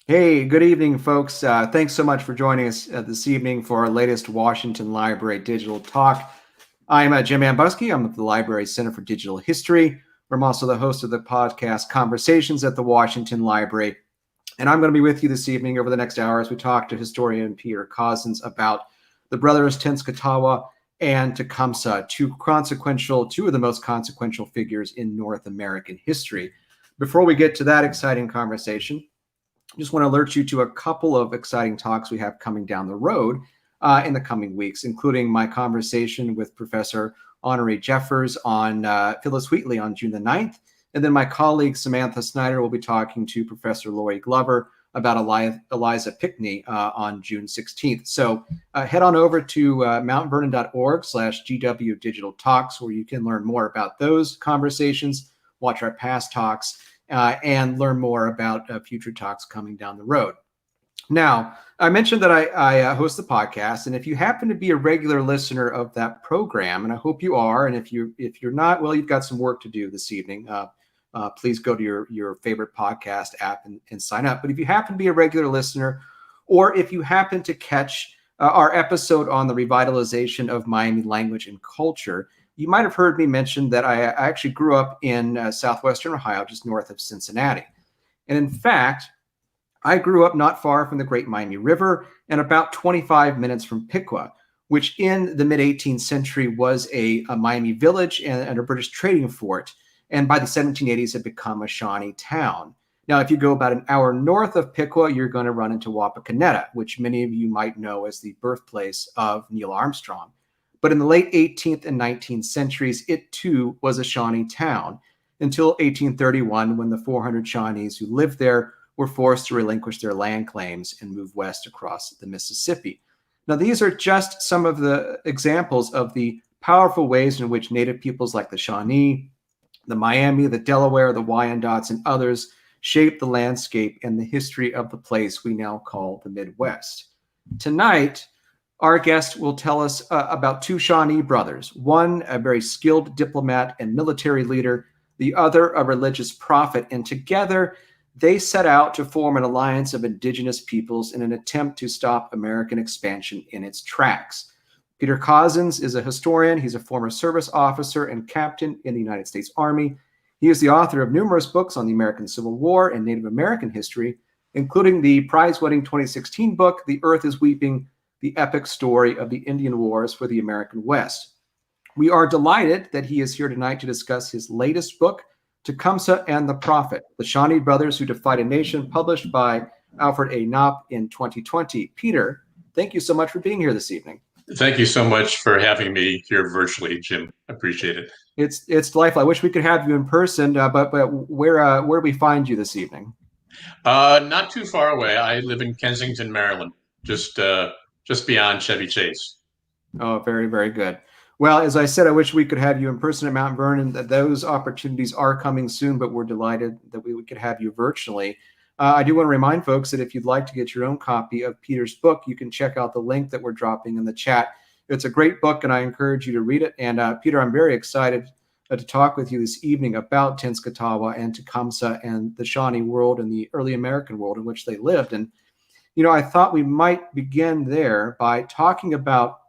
Hey, good evening, folks. Thanks so much for joining us this evening for our latest Washington Library Digital Talk. I'm Jim Ambuski. I'm with the Library Center for Digital History. I'm also the host of the podcast Conversations at the Washington Library. And I'm going to be with you this evening over the next hour as we talk to historian Peter Cozzens about the brothers Katawa and Tecumseh, two of the most consequential figures in North American history. Before we get to that exciting conversation, just want to alert you to a couple of exciting talks we have coming down the road in the coming weeks, including my conversation with Professor Honoré Jeffers on Phyllis Wheatley on June the 9th. And then my colleague Samantha Snyder will be talking to Professor Lori Glover about Eliza Pinckney on June 16th. So head on over to mountvernon.org/GW Digital Talks, where you can learn more about those conversations, watch our past talks, and learn more about future talks coming down the road. Now, I mentioned that I host the podcast, and if you happen to be a regular listener of that program, and I hope you are, and if you're not, well, you've got some work to do this evening. Please go to your favorite podcast app and sign up. But if you happen to be a regular listener, or if you happen to catch our episode on the revitalization of Miami language and culture, you might have heard me mention that I actually grew up in southwestern Ohio, just north of Cincinnati. And in fact, I grew up not far from the Great Miami River and about 25 minutes from Piqua, which in the mid-18th century was a Miami village and a British trading fort. And by the 1780s, had become a Shawnee town. Now, if you go about an hour north of Piqua, you're going to run into Wapakoneta, which many of you might know as the birthplace of Neil Armstrong. But in the late 18th and 19th centuries, it too was a Shawnee town until 1831, when the 400 Shawnees who lived there were forced to relinquish their land claims and move west across the Mississippi. Now, these are just some of the examples of the powerful ways in which Native peoples like the Shawnee, the Miami, the Delaware, the Wyandots, and others shaped the landscape and the history of the place we now call the Midwest. Tonight, our guest will tell us about two Shawnee brothers, one a very skilled diplomat and military leader, the other a religious prophet, and together they set out to form an alliance of indigenous peoples in an attempt to stop American expansion in its tracks. Peter Cozzens is a historian. He's a former service officer and captain in the United States Army. He is the author of numerous books on the American Civil War and Native American history, including the prize-winning 2016 book, The Earth is Weeping, The Epic Story of the Indian Wars for the American West. We are delighted that he is here tonight to discuss his latest book, Tecumseh and the Prophet, The Shawnee Brothers Who Defied a Nation, published by Alfred A. Knopp in 2020. Peter, thank you so much for being here this evening. Thank you so much for having me here virtually, Jim. I appreciate it. It's delightful. I wish we could have you in person, but where do we find you this evening? Not too far away. I live in Kensington, Maryland, just beyond Chevy Chase. Oh, very, very good. Well, as I said, I wish we could have you in person at Mount Vernon. Those opportunities are coming soon, but we're delighted that we could have you virtually. I do want to remind folks that if you'd like to get your own copy of Peter's book, you can check out the link that we're dropping in the chat. It's a great book, and I encourage you to read it. And Peter, I'm very excited to talk with you this evening about Katawa and Tecumseh and the Shawnee world and the early American world in which they lived. And, I thought we might begin there by talking about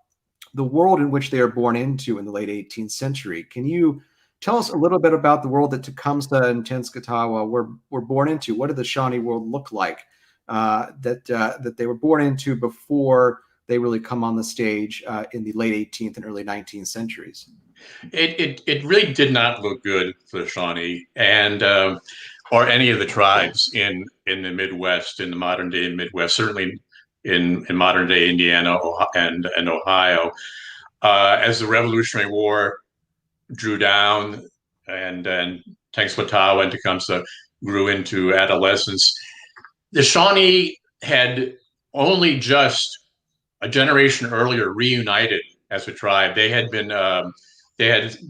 the world in which they are born into in the late 18th century. Can you tell us a little bit about the world that Tecumseh and Katawa were born into? What did the Shawnee world look like that they were born into before they really come on the stage in the late 18th and early 19th centuries? It really did not look good for the Shawnee and or any of the tribes in the Midwest, in the modern day Midwest, certainly in modern day Indiana and Ohio. As the Revolutionary War drew down and Tecumseh and Tecumseh grew into adolescence, the Shawnee had only just a generation earlier reunited as a tribe. They had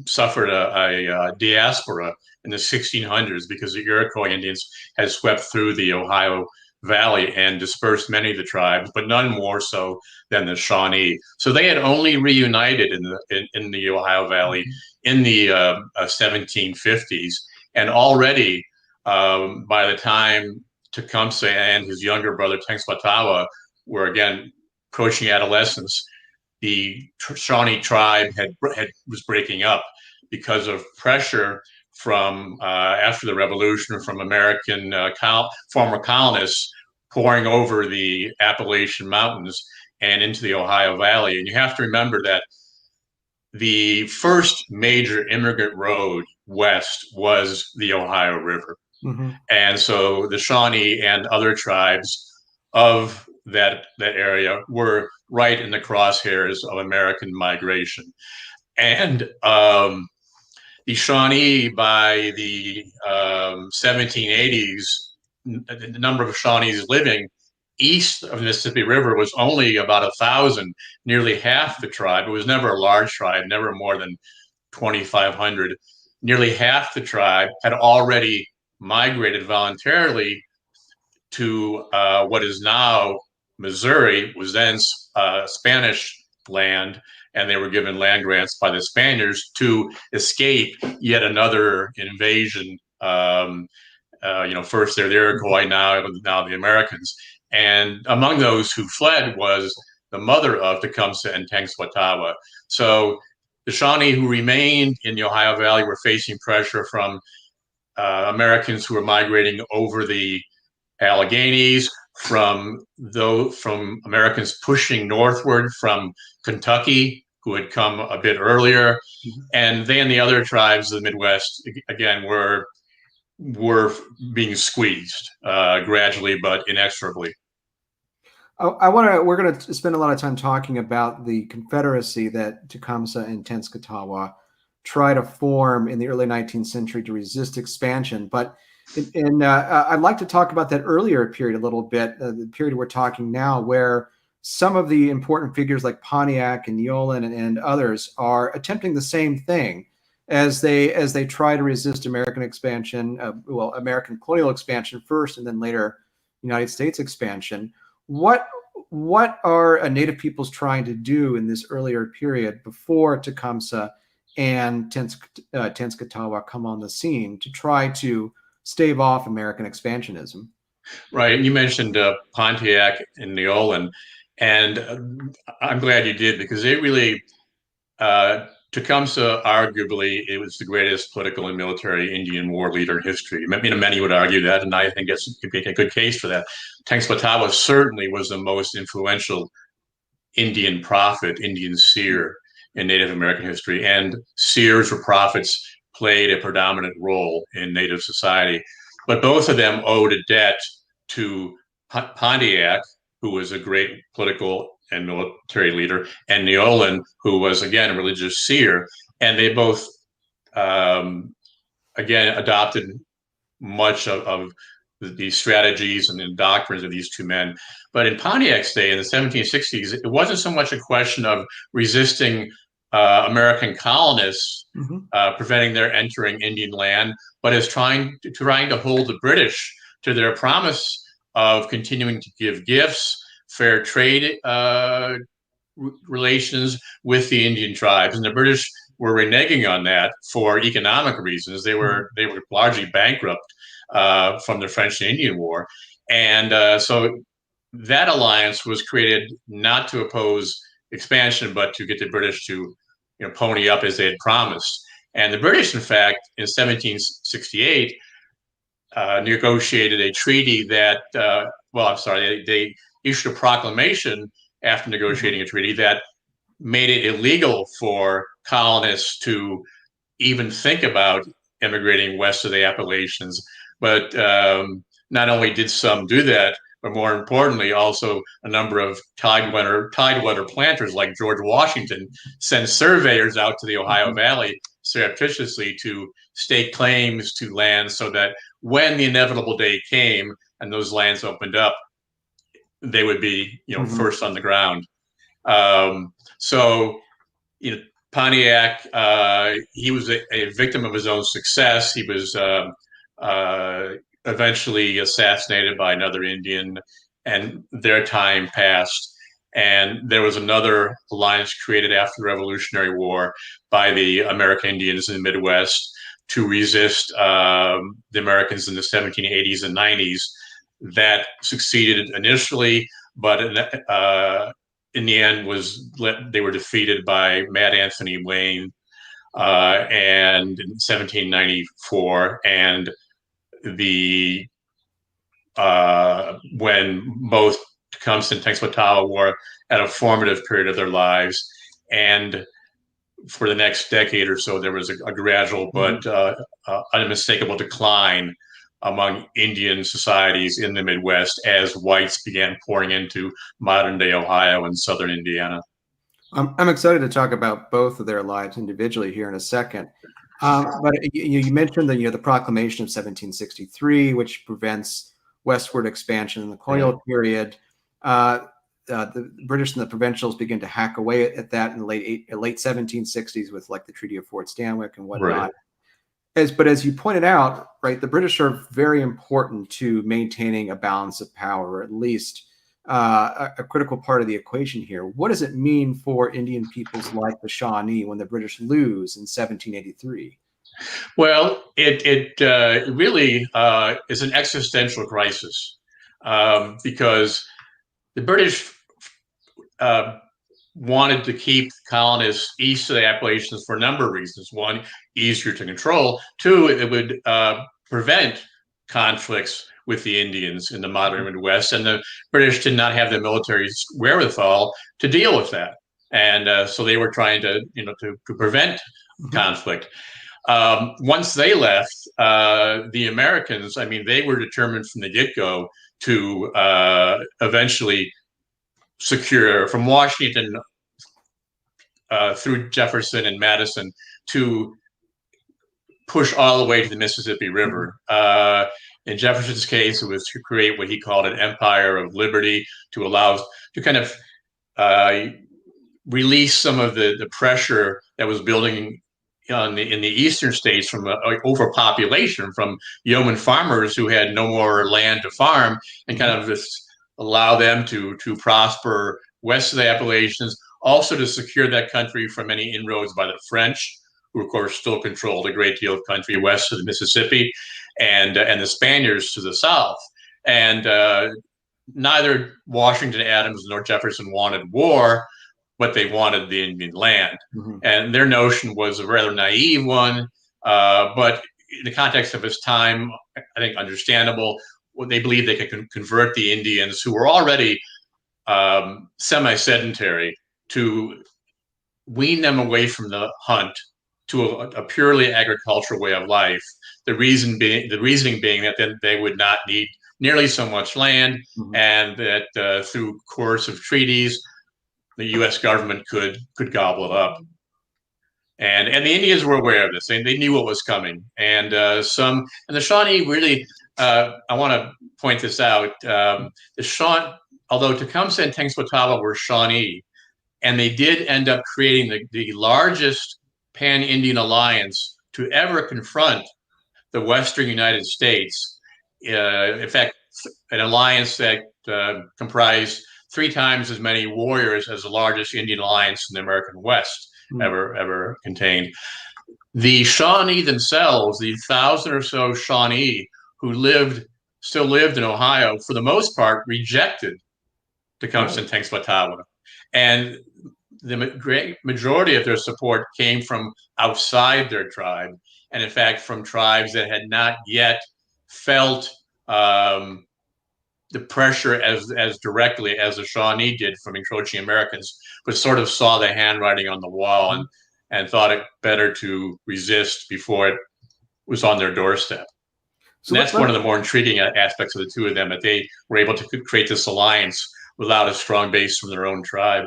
suffered a diaspora in the 1600s because the Iroquois Indians had swept through the Ohio Valley and dispersed many of the tribes, but none more so than the Shawnee. So they had only reunited in the Ohio Valley in the 1750s, and already by the time Tecumseh and his younger brother Tenskwatawa were again approaching adolescence, the Shawnee tribe was breaking up because of pressure from after the revolution from American former colonists pouring over the Appalachian Mountains and into the Ohio Valley. And you have to remember that the first major immigrant road west was the Ohio River. Mm-hmm. And so the Shawnee and other tribes of that area were right in the crosshairs of American migration. And the Shawnee, by the 1780s, the number of Shawnees living east of the Mississippi River was only about 1,000, nearly half the tribe. It was never a large tribe, never more than 2,500. Nearly half the tribe had already migrated voluntarily to what is now Missouri, was then Spanish land, and they were given land grants by the Spaniards to escape yet another invasion. First they're the Iroquois, now the Americans. And among those who fled was the mother of Tecumseh and Tenskwatawa. So the Shawnee who remained in the Ohio Valley were facing pressure from Americans who were migrating over the Alleghenies, from Americans pushing northward from Kentucky, who had come a bit earlier. Mm-hmm. And then the other tribes of the Midwest, again, were being squeezed gradually but inexorably. We're going to spend a lot of time talking about the confederacy that Tecumseh and Tenskwatawa try to form in the early 19th century to resist expansion. But I'd like to talk about that earlier period a little bit, the period we're talking now, where some of the important figures like Pontiac and Neolin and others are attempting the same thing as they try to resist American expansion, American colonial expansion first, and then later United States expansion. What are Native peoples trying to do in this earlier period before Tecumseh and Tenskwatawa come on the scene to try to stave off American expansionism? Right. You mentioned Pontiac and Neolin, and I'm glad you did, because they really, Tecumseh, arguably, it was the greatest political and military Indian war leader in history. Many would argue that, and I think it's could be a good case for that. Tenskwatawa certainly was the most influential Indian prophet, Indian seer in Native American history, and seers or prophets played a predominant role in Native society. But both of them owed a debt to Pontiac, who was a great political and military leader, and Neolin, who was, again, a religious seer. And they both, again, adopted much of the strategies and the doctrines of these two men. But in Pontiac's day, in the 1760s, it wasn't so much a question of resisting American colonists, preventing their entering Indian land, but as trying to hold the British to their promise of continuing to give gifts, fair trade relations with the Indian tribes. And the British were reneging on that for economic reasons. They were largely bankrupt from the French and Indian War. And so that alliance was created not to oppose expansion, but to get the British to pony up as they had promised. And the British, in fact, in 1768, negotiated a treaty that, they issued a proclamation after negotiating a treaty that made it illegal for colonists to even think about immigrating west of the Appalachians. But not only did some do that, but more importantly, also a number of tidewater planters like George Washington sent surveyors out to the Ohio Valley surreptitiously to stake claims to land, so that when the inevitable day came and those lands opened up, they would be first on the ground. Pontiac, he was a victim of his own success. He was eventually assassinated by another Indian, and their time passed. And there was another alliance created after the Revolutionary War by the American Indians in the Midwest to resist the Americans in the 1780s and 90s. that succeeded initially, but in the end they were defeated by Mad Anthony Wayne and in 1794, and the when both Tecumseh and Tenskwatawa were at a formative period of their lives, and for the next decade or so, there was a gradual but unmistakable decline among Indian societies in the Midwest as whites began pouring into modern-day Ohio and southern Indiana. I'm excited to talk about both of their lives individually here in a second. But you mentioned the Proclamation of 1763, which prevents westward expansion in the colonial period. The British and the provincials begin to hack away at that in the late 1760s with like the Treaty of Fort Stanwix and whatnot. Right. But as you pointed out, right, the British are very important to maintaining a balance of power, or at least a critical part of the equation here. What does it mean for Indian peoples like the Shawnee when the British lose in 1783? Well, it really is an existential crisis because the British wanted to keep colonists east of the Appalachians for a number of reasons. One, easier to control. Two, it would prevent conflicts with the Indians in the modern Midwest, and the British did not have the military wherewithal to deal with that, and so they were trying to prevent conflict. Once they left, the Americans, I mean, they were determined from the get-go to eventually secure from Washington through Jefferson and Madison to push all the way to the Mississippi River. In Jefferson's case, it was to create what he called an empire of liberty, to allow to kind of release some of the pressure that was building in the eastern states from overpopulation, from yeoman farmers who had no more land to farm, and kind of just allow them to prosper west of the Appalachians, also to secure that country from any inroads by the French, who of course still controlled a great deal of country west of the Mississippi, and the Spaniards to the south. And neither Washington, Adams, nor Jefferson wanted war, but they wanted the Indian land. And their notion was a rather naive one, but in the context of his time, I think understandable. They believed they could convert the Indians, who were already semi-sedentary, to wean them away from the hunt to a purely agricultural way of life. The reasoning being that then they would not need nearly so much land, and that through coercive treaties, the U.S. government could gobble it up. And the Indians were aware of this. They knew what was coming. And the Shawnee really, I want to point this out. Although Tecumseh and Tenskwatawa were Shawnee, and they did end up creating the largest pan-Indian alliance to ever confront the Western United States. In fact, an alliance that comprised 3 times as many warriors as the largest Indian alliance in the American West ever contained. The Shawnee themselves, the 1,000 or so Shawnee who still lived in Ohio, for the most part, rejected Tecumseh and Tenskwatawa. And the great majority of their support came from outside their tribe, and in fact from tribes that had not yet felt the pressure as directly as the Shawnee did from encroaching Americans, but sort of saw the handwriting on the wall and thought it better to resist before it was on their doorstep. So that's one of the more intriguing aspects of the two of them, that they were able to create this alliance without a strong base from their own tribe.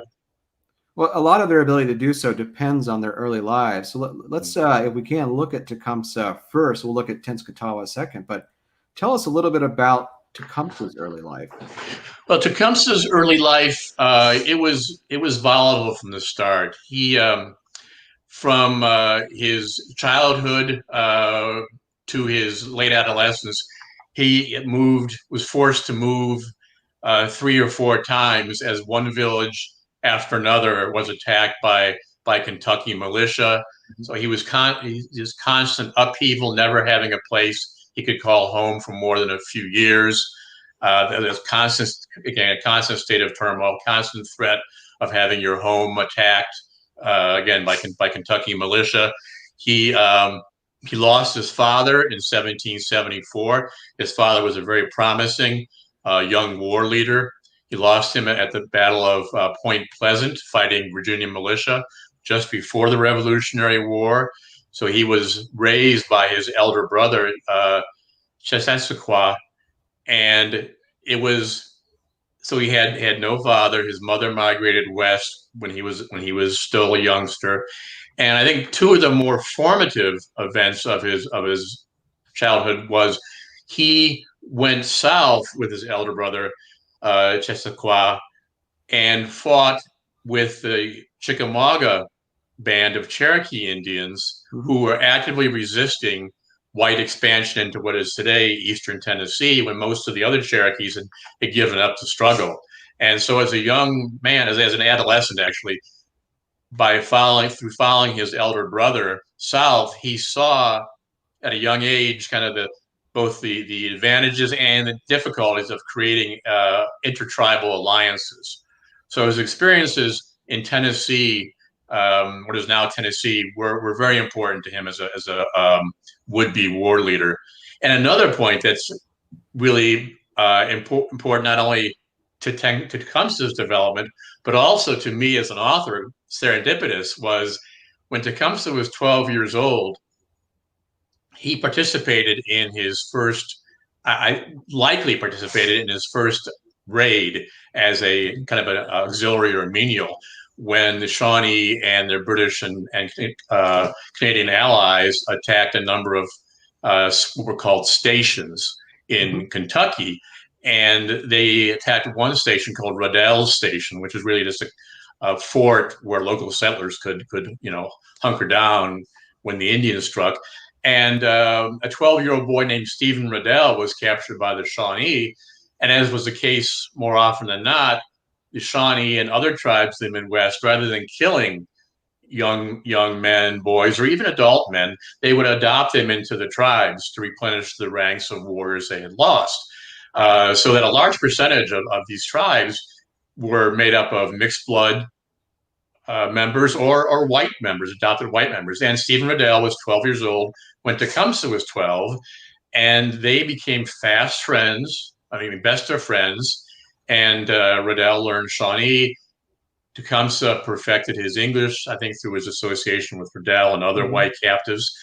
Well, a lot of their ability to do so depends on their early lives. So let's, if we can, look at Tecumseh first. We'll look at Tenskwatawa second. But tell us a little bit about Tecumseh's early life. Well, Tecumseh's early life, it was volatile from the start. He, from his childhood to his late adolescence, he was forced to move 3 or 4 times as one village after another was attacked by Kentucky militia. So he was his constant upheaval, never having a place he could call home for more than a few years. There's a constant state of turmoil, constant threat of having your home attacked again by Kentucky militia. He lost his father in 1774. His father was a very promising young war leader. He lost him at the Battle of Point Pleasant, fighting Virginia militia just before the Revolutionary War. So he was raised by his elder brother, Chesapeake, and it was so he had no father. His mother migrated west when he was still a youngster, and I think two of the more formative events of his childhood was he went south with his elder brother, Chesapeake, and fought with the Chickamauga band of Cherokee Indians who were actively resisting white expansion into what is today eastern Tennessee, when most of the other Cherokees had given up the struggle. And so as a young man, as an adolescent actually, by following his elder brother south, he saw at a young age kind of both the advantages and the difficulties of creating intertribal alliances. So his experiences in Tennessee, what is now Tennessee, were very important to him as a would-be war leader. And another point that's really important, not only to Tecumseh's development, but also to me as an author, serendipitous, was when Tecumseh was 12 years old, he participated in his first, likely participated in his first raid as a kind of an auxiliary or menial, when the Shawnee and their British and Canadian allies attacked a number of what were called stations in Kentucky. And they attacked one station called Riddell Station, which is really just a fort where local settlers could hunker down when the Indians struck. And a 12-year-old boy named Stephen Riddell was captured by the Shawnee. And as was the case more often than not, the Shawnee and other tribes in the Midwest, rather than killing young men, boys, or even adult men, they would adopt them into the tribes to replenish the ranks of warriors they had lost. So that a large percentage of these tribes were made up of mixed blood members or white members, adopted white members. And Stephen Riddell was 12 years old when Tecumseh was 12, and they became fast friends. I mean, best of friends. And Riddell learned Shawnee. Tecumseh perfected his English, I think, through his association with Riddell and other white captives.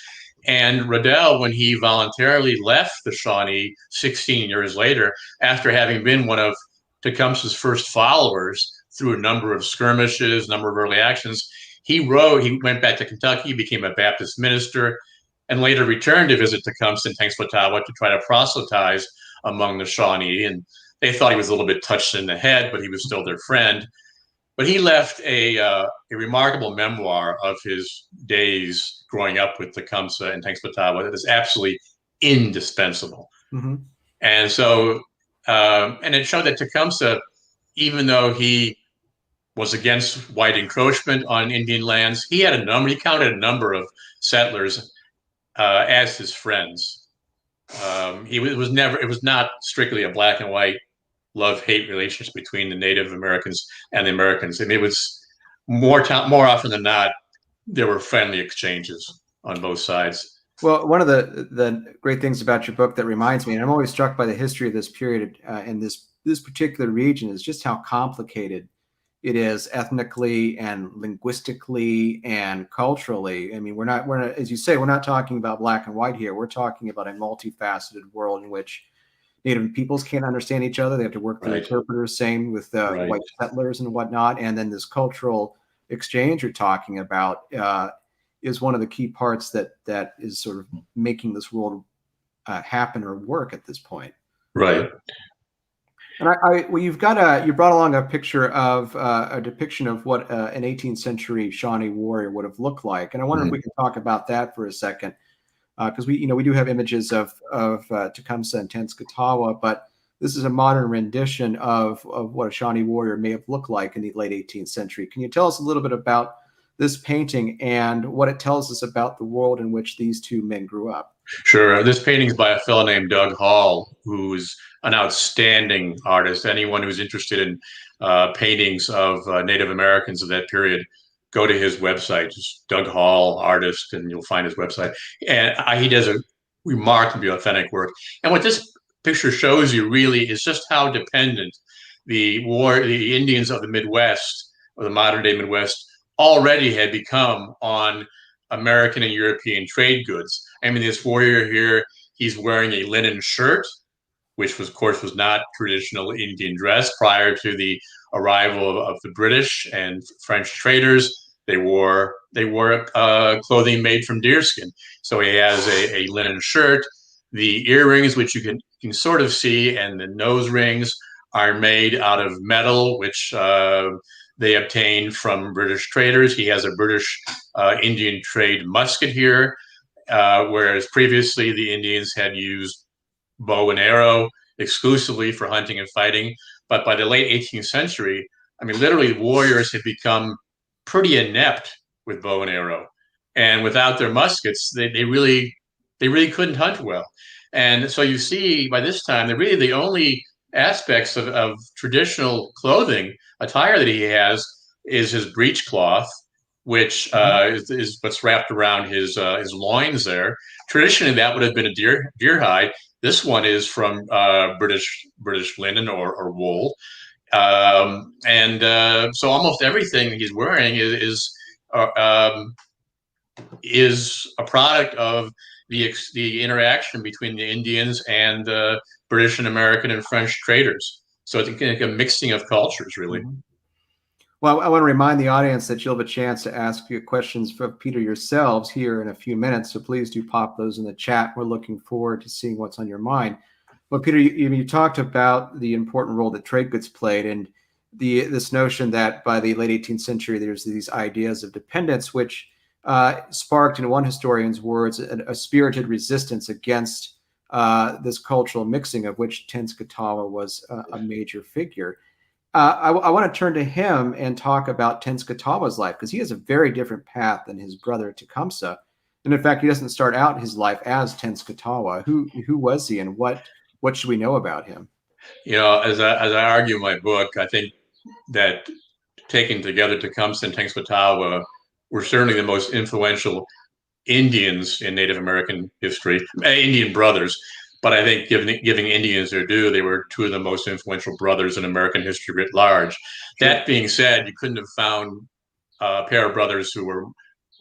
And Riddell, when he voluntarily left the Shawnee 16 years later, after having been one of Tecumseh's first followers through a number of skirmishes, a number of early actions, he went back to Kentucky, became a Baptist minister, and later returned to visit Tecumseh in Katawa to try to proselytize among the Shawnee. And they thought he was a little bit touched in the head, but he was still their friend. But he left a remarkable memoir of his days growing up with Tecumseh and Katawa that is absolutely indispensable. And so, and it showed that Tecumseh, even though he was against white encroachment on Indian lands, he counted a number of settlers as his friends. It was not strictly a black and white love-hate relationship between the Native Americans and the Americans. I mean, it was more often than not, there were friendly exchanges on both sides. Well, one of the great things about your book that reminds me, and I'm always struck by the history of this period in this particular region, is just how complicated it is ethnically and linguistically and culturally. I mean, we're not, as you say, we're not talking about black and white here. We're talking about a multifaceted world in which Native peoples can't understand each other. They have to work through interpreters, same with white settlers and whatnot. And then this cultural exchange you're talking about is one of the key parts that is sort of making this world happen or work at this point. Right. And you brought along a picture of a depiction of what an 18th century Shawnee warrior would have looked like. And I wonder if we can talk about that for a second. Because we do have images of Tecumseh and Katawa, but this is a modern rendition of what a Shawnee warrior may have looked like in the late 18th century. Can you tell us a little bit about this painting and what it tells us about the world in which these two men grew up? Sure. This painting's by a fellow named Doug Hall, who's an outstanding artist. Anyone who's interested in paintings of Native Americans of that period, go to his website, just Doug Hall, artist, and you'll find his website. And he does a remarkably authentic work. And what this picture shows you really is just how dependent the Indians of the Midwest, or the modern day Midwest, already had become on American and European trade goods. I mean, this warrior here, he's wearing a linen shirt, which was, of course, was not traditional Indian dress prior to the arrival of the British and French traders. They wore clothing made from deerskin. So he has a linen shirt. The earrings, which you can sort of see, and the nose rings are made out of metal, which they obtained from British traders. He has a British Indian trade musket here, whereas previously the Indians had used bow and arrow exclusively for hunting and fighting. But by the late 18th century, I mean, literally warriors had become pretty inept with bow and arrow. And without their muskets, they really couldn't hunt well. And so you see by this time that really the only aspects of traditional clothing attire that he has is his breechcloth, which is what's wrapped around his loins there. Traditionally, that would have been a deer hide. This one is from British linen or wool, so almost everything he's wearing is a product of the interaction between the Indians and British and American and French traders. So it's a mixing of cultures, really. Mm-hmm. Well, I want to remind the audience that you'll have a chance to ask your questions for Peter yourselves here in a few minutes. So please do pop those in the chat. We're looking forward to seeing what's on your mind. Well, Peter, you talked about the important role that trade goods played, and this notion that by the late 18th century, there's these ideas of dependence, which sparked, in one historian's words, a spirited resistance against this cultural mixing, of which Katawa was a major figure. I want to turn to him and talk about Katawa's life, because he has a very different path than his brother Tecumseh. And in fact, he doesn't start out his life as Katawa. Who was he, and what should we know about him? You know, as I argue in my book, I think that taken together, Tecumseh and Katawa were certainly the most influential Indians in Native American history, Indian brothers. But I think giving Indians their due, they were two of the most influential brothers in American history writ large. That being said, you couldn't have found a pair of brothers who were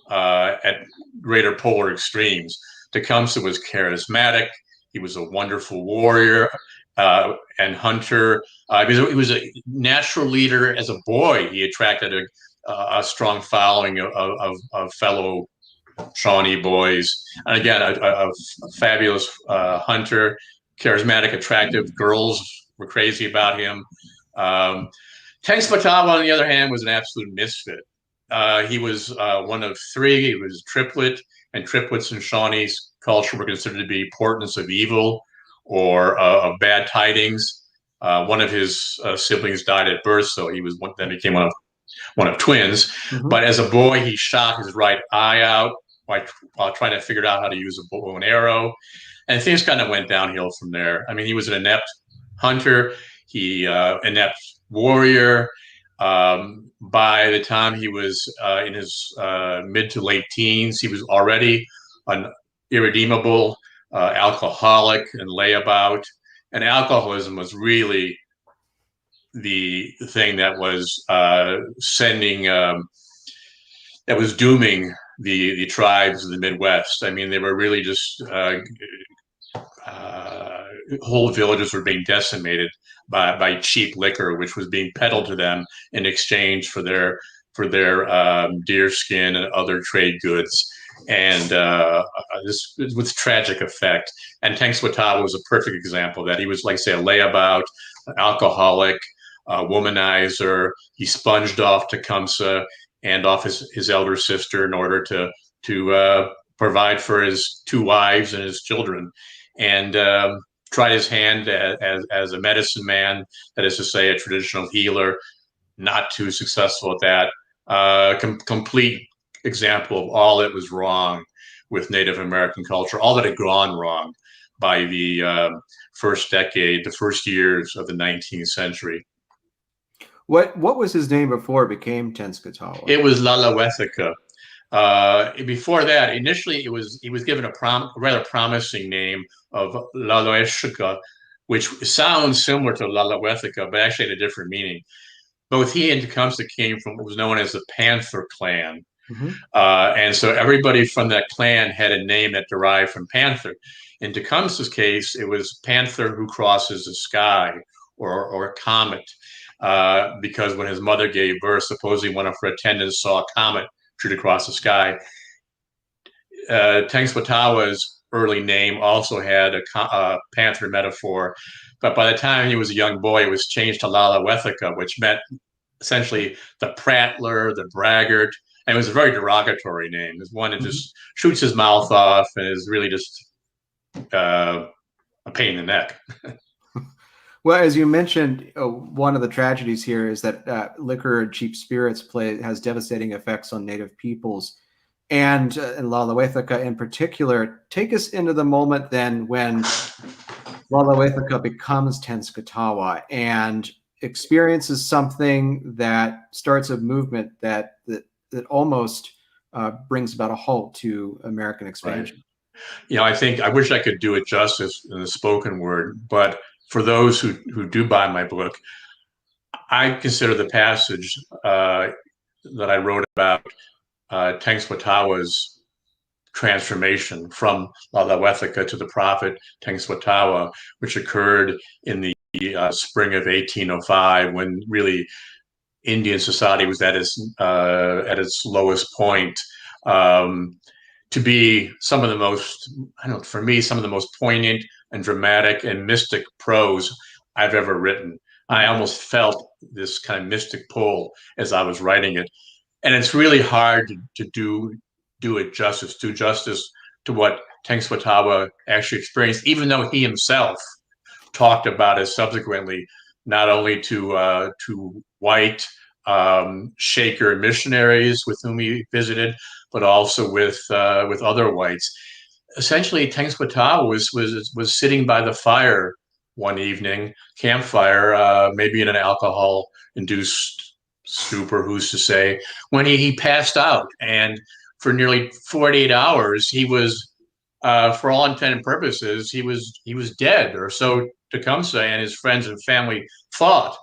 at greater polar extremes. Tecumseh was charismatic. He was a wonderful warrior and hunter. He was a natural leader. As a boy, he attracted a strong following of fellow Shawnee boys, and again, a fabulous hunter, charismatic, attractive. Girls were crazy about him. Katawa, on the other hand, was an absolute misfit. He was one of three. He was a triplet, and triplets in Shawnee's culture were considered to be portents of evil or of bad tidings. One of his siblings died at birth, so then became one of twins. Mm-hmm. But as a boy, he shot his right eye out while trying to figure out how to use a bow and arrow. And things kind of went downhill from there. I mean, he was an inept hunter. He inept warrior. By the time he was in his mid to late teens, he was already an irredeemable alcoholic and layabout. And alcoholism was really the thing that was that was dooming the tribes of the Midwest. I mean, they were really just whole villages were being decimated by cheap liquor, which was being peddled to them in exchange for their deer skin and other trade goods. And this with tragic effect. And Katawa was a perfect example of that. He was, like, say, a layabout, an alcoholic, womanizer. He sponged off Tecumseh and off his elder sister in order to provide for his two wives and his children, and tried his hand as a medicine man, that is to say, a traditional healer. Not too successful at that. Complete example of all that was wrong with Native American culture, all that had gone wrong by the first decade, the first years of the 19th century. What was his name before it became Tenskwatawa? It was Lalawethica. Before that, initially he was given a rather promising name of Laloeshica, which sounds similar to Lalawethica, but actually had a different meaning. Both he and Tecumseh came from what was known as the Panther clan. Mm-hmm. And so everybody from that clan had a name that derived from Panther. In Tecumseh's case, it was Panther who crosses the sky, or a comet, because when his mother gave birth, supposedly one of her attendants saw a comet shoot across the sky. Tenskwatawa's early name also had a panther metaphor, but by the time he was a young boy, it was changed to Lalawethica, which meant essentially the prattler, the braggart, and it was a very derogatory name. It's one that just shoots his mouth off and is really just a pain in the neck. Well, as you mentioned, one of the tragedies here is that liquor and cheap spirits has devastating effects on Native peoples, and Lalawethica in particular. Take us into the moment then when Lalawethica becomes Tenskwatawa and experiences something that starts a movement that almost brings about a halt to American expansion. Right. I wish I could do it justice in the spoken word, but for those who do buy my book, I consider the passage that I wrote about Tenskwatawa's transformation from Lalawethica to the prophet Tenskwatawa, which occurred in the spring of 1805, when really Indian society was at its lowest point. To be some of the most, for me, some of the most poignant and dramatic and mystic prose I've ever written. I almost felt this kind of mystic pull as I was writing it. And it's really hard to do it justice, do justice to what Tenskwatawa actually experienced, even though he himself talked about it subsequently, not only to white Shaker missionaries with whom he visited, but also with other whites. Essentially, Tenskwatawa was sitting by the fire one evening, campfire, maybe in an alcohol-induced stupor, who's to say, when he passed out. And for nearly 48 hours, he was, for all intent and purposes, he was dead, or so Tecumseh and his friends and family thought.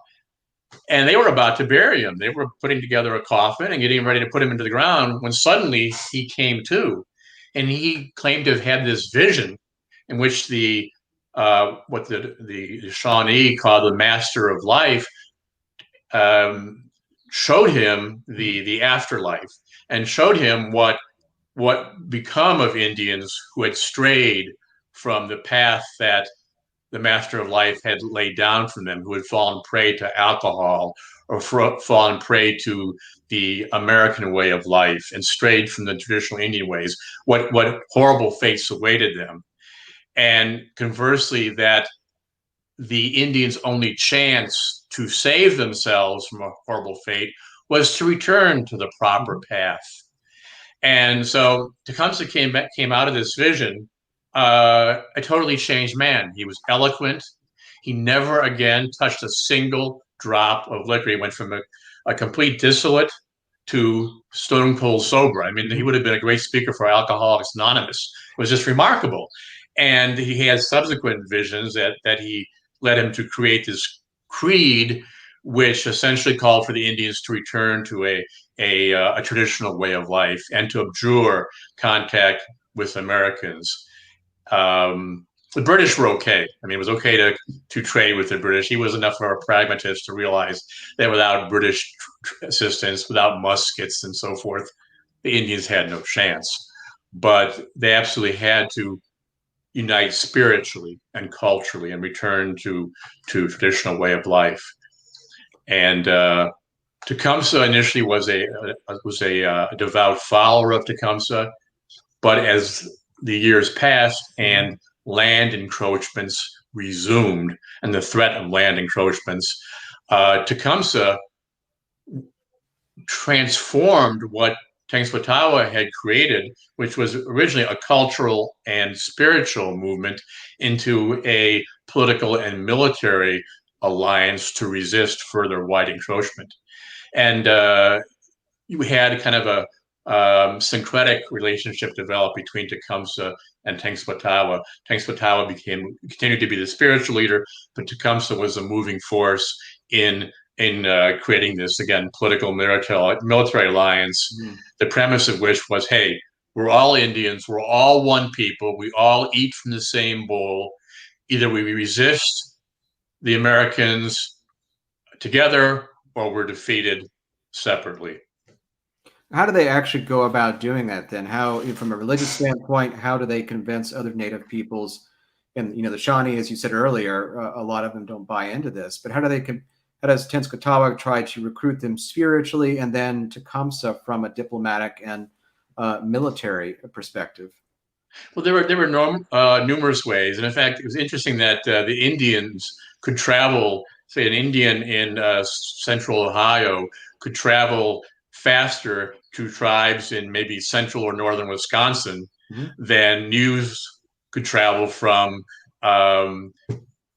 And they were about to bury him. They were putting together a coffin and getting ready to put him into the ground when suddenly he came to. And he claimed to have had this vision in which what the Shawnee called the master of life showed him the afterlife and showed him what become of Indians who had strayed from the path that the master of life had laid down for them, who had fallen prey to alcohol or fallen prey to the American way of life and strayed from the traditional Indian ways, what horrible fates awaited them. And conversely, that the Indians' only chance to save themselves from a horrible fate was to return to the proper path. And so Tecumseh came out of this vision a totally changed man. He was eloquent. He never again touched a single drop of liquor. He went from a complete dissipate to stone cold sober. I mean, he would have been a great speaker for Alcoholics Anonymous. It was just remarkable. And he had subsequent visions that he led him to create this creed, which essentially called for the Indians to return to a traditional way of life and to abjure contact with Americans. The British were okay. I mean, it was okay to trade with the British. He was enough of a pragmatist to realize that without British assistance, without muskets and so forth, the Indians had no chance. But they absolutely had to unite spiritually and culturally and return to traditional way of life. And Tecumseh initially was a devout follower of Tecumseh, but as the years passed and land encroachments resumed and the threat of land encroachments, Tecumseh transformed what Tecumseh had created, which was originally a cultural and spiritual movement, into a political and military alliance to resist further white encroachment. And you had kind of a syncretic relationship developed between Tecumseh and Tecumseh. Tecumseh continued to be the spiritual leader, but Tecumseh was a moving force in creating this, again, political military alliance, the premise of which was, hey, we're all Indians, we're all one people, we all eat from the same bowl. Either we resist the Americans together or we're defeated separately. How do they actually go about doing that then? How, from a religious standpoint, how do they convince other Native peoples? And, the Shawnee, as you said earlier, a lot of them don't buy into this, but how does Tenskwatawa try to recruit them spiritually, and then Tecumseh from a diplomatic and military perspective? Well, there were numerous ways, and in fact, it was interesting that the Indians could travel. Say, an Indian in central Ohio could travel faster to tribes in maybe central or northern Wisconsin than news could travel from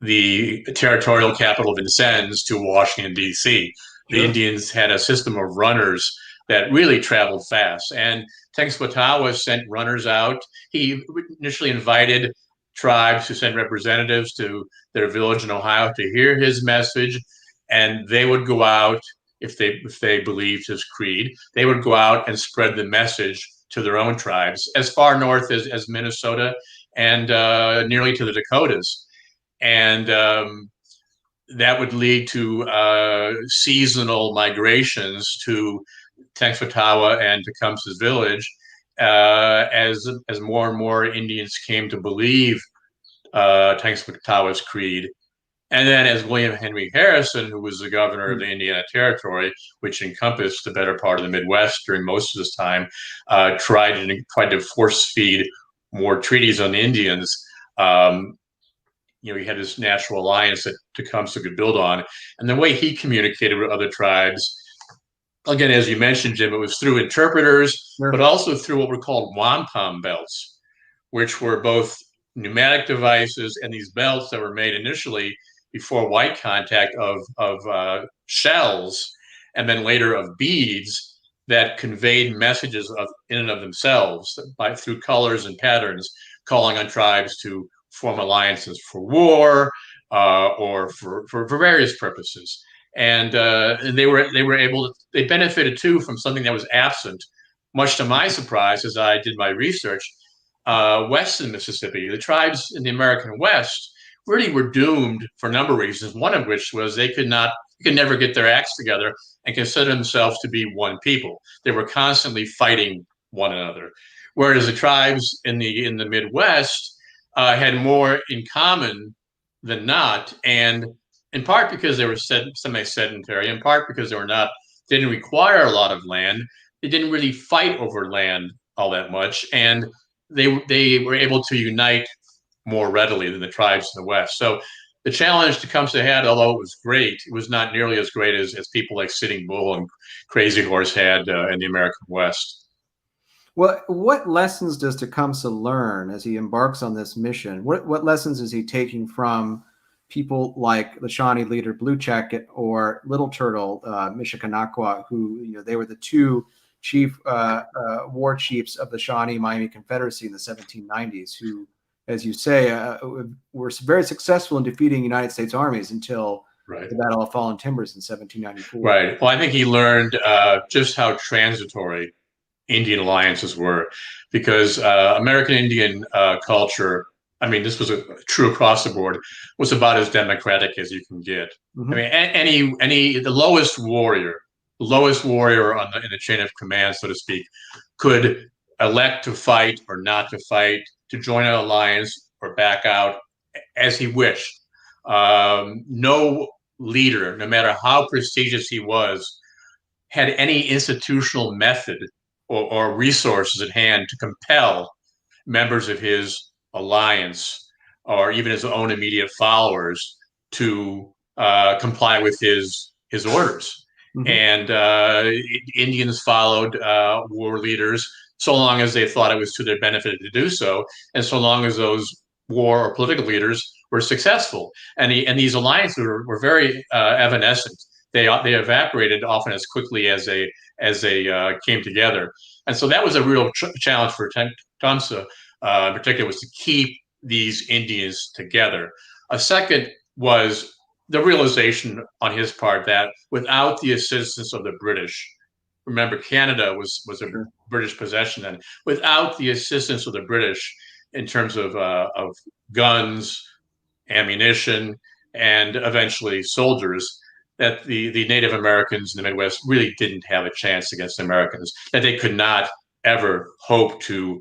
the territorial capital of Vincennes to Washington, D.C. Sure. The Indians had a system of runners that really traveled fast. And Tenskwatawa sent runners out. He initially invited tribes to send representatives to their village in Ohio to hear his message, and they would go out, if they believed his creed, they would go out and spread the message to their own tribes as far north as Minnesota and nearly to the Dakotas. And that would lead to seasonal migrations to Tenskwatawa and Tecumseh's village as more and more Indians came to believe Tenskwatawa's creed. And then as William Henry Harrison, who was the governor of the Indiana Territory, which encompassed the better part of the Midwest during most of this time, tried to force feed more treaties on the Indians. He had this natural alliance that Tecumseh could build on. And the way he communicated with other tribes, again, as you mentioned, Jim, it was through interpreters, but also through what were called wampum belts, which were both pneumatic devices and these belts that were made initially before white contact of shells, and then later of beads that conveyed messages in and of themselves through colors and patterns, calling on tribes to form alliances for war or for various purposes. And they benefited too from something that was absent, much to my surprise, as I did my research, west in Mississippi. The tribes in the American West really were doomed for a number of reasons, one of which was they could never get their acts together and consider themselves to be one people. They were constantly fighting one another. Whereas the tribes in the Midwest had more in common than not, and in part because they were semi-sedentary, in part because didn't require a lot of land. They didn't really fight over land all that much, and they were able to unite more readily than the tribes in the West. So the challenge Tecumseh had, although it was great, it was not nearly as great as people like Sitting Bull and Crazy Horse had in the American West. Well, what lessons does Tecumseh learn as he embarks on this mission? What lessons is he taking from people like the Shawnee leader Blue Jacket or Little Turtle, Michiganakwa, who, they were the two chief war chiefs of the Shawnee Miami Confederacy in the 1790s, who, as you say, were very successful in defeating United States armies until the Battle of Fallen Timbers in 1794. Right. Well, I think he learned just how transitory Indian alliances were, because American Indian culture, I mean, this was true across the board, was about as democratic as you can get. I mean, the lowest warrior in the chain of command, so to speak, could elect to fight or not to fight, to join an alliance or back out as he wished. No leader, no matter how prestigious he was, had any institutional method or resources at hand to compel members of his alliance or even his own immediate followers to comply with his orders. Hmm. and Indians followed war leaders so long as they thought it was to their benefit to do so, and so long as those war or political leaders were successful. And these alliances were very evanescent. They evaporated often as quickly as they came together. And so that was a real challenge for Tecumseh, in particular, was to keep these Indians together. A second was the realization on his part that without the assistance of the British, remember Canada was a Sure. British possession, and without the assistance of the British in terms of guns, ammunition, and eventually soldiers, that the Native Americans in the Midwest really didn't have a chance against the Americans, that they could not ever hope to